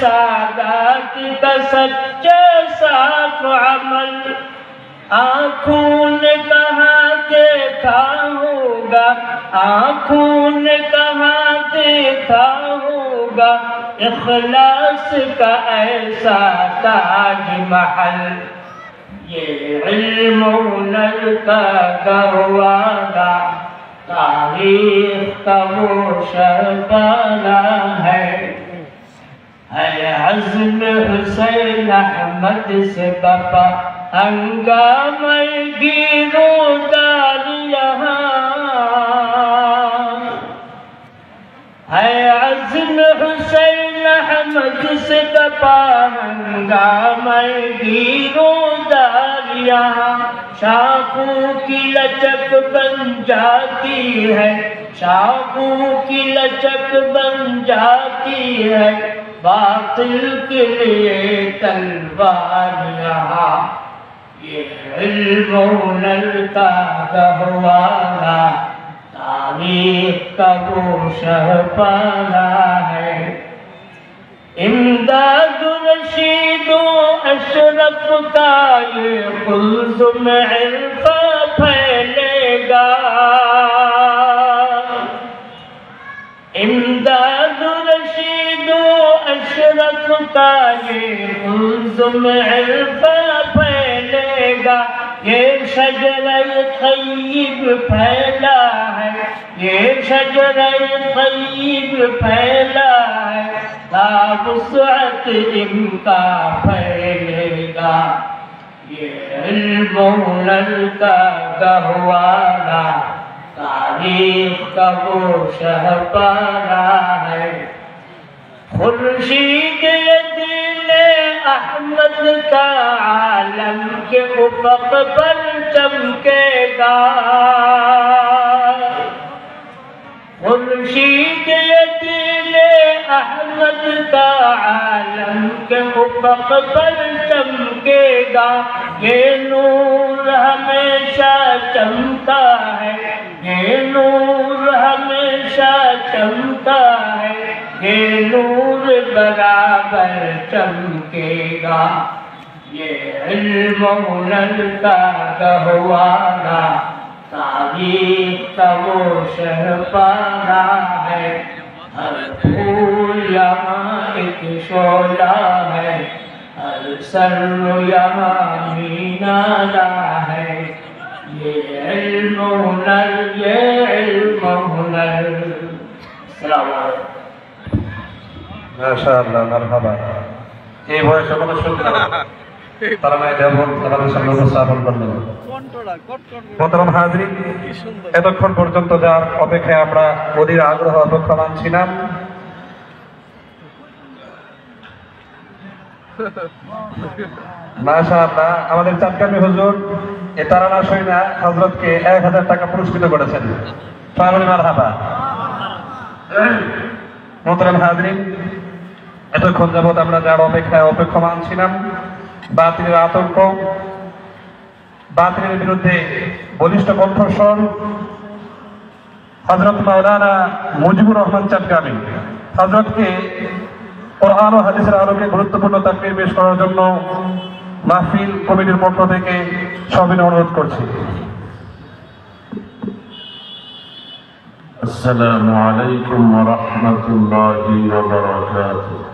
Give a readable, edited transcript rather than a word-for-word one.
سادات کا سچا صاف عمل، آنکھوں نے کہاں دیکھا ہوگا، آنکھوں نے کہاں دیکھا ہوگا اخلاص کا ایسا تاج محل۔ یہ علم و ہنر کا گہوارہ تاریخ کا وہ شہپارہ ہے عزم حسین احمد سے بپا ہنگامہ گیرودار یہاں، ہے عزم حسین احمد سے بپا ہنگامہ گیرودار یہاں۔ شاخوں کی لچک بن جاتی ہے، شاخوں کی لچک بن جاتی ہے باطل کے لیے تلوار یہاں۔ یہ علم و ہنر کا گہوارہ تاریخ کا وہ شہپارہ ہے۔ امداد رشید و اشرف کا یہ قلزم عرفہ پھیلے گا، امداد رشید و اشرف کا یہ قلزم عرفہ پھیلے گا۔ یہ شجرہ طیب پھیلا ہے، یہ شجرہ طیب پھیلا ہے، لا وسعت ان کا پھیلے گا۔ یہ علم و ہنر کا گہوارہ تاریخ کا وہ شہپارہ ہے۔ خورشید دین احمد کا عالم کے افق پر چمکے گا، خورشید دین احمد کا عالم کے افق پر چمکے گا۔ یہ نور ہمیشہ چمکتا ہے، یہ نور ہمیشہ چمکتا ہے، یہ نور برابر چمکے گا۔ یہ علم و ہنر کا گہوارہ تاریخ کا وہ شہپارہ ہے۔ ہر پھول یہاں ایک شعلہ ہے، ہر سر یہاں مینارہ ہے۔ یہ علم و ہنر، یہ علم و ہنر۔ السلام علیکم۔ মাশাআল্লাহ, মারহাবা। এই বয়সে কোনো শুনতে তারা নাই দেবন তাদের সামনে উপস্থাপন করলেন। মোহতারাম হাজরিন, এতক্ষণ পর্যন্ত যার অপেক্ষায় আমরা অধীর আগ্রহ অপেক্ষমান ছিলাম, মাশাআল্লাহ, আমাদের চাঁদকামি হুজুর এ তারানা সৈনা হযরতকে 1000 টাকা পুরস্কৃত করেছেন। সবাই মারহাবা। মোহতারাম হাজরিন, এতক্ষণ যাবৎ আমরা যার অপেক্ষায় অপেক্ষমান ছিলাম, বাতিলের আতঙ্ক, বাতিলের বিরুদ্ধে বলিষ্ঠ কণ্ঠস্বর হযরত মাওলানা মুজিবুর রহমান চাঁদকামি হযরতকে কোরআন ও হাদিসের আলোকে গুরুত্বপূর্ণ তাকরীর পেশ করার জন্য মাহফিল কমিটির পক্ষ থেকে সবিনয় অনুরোধ করছি। السلام عليكم ورحمة الله وبركاته.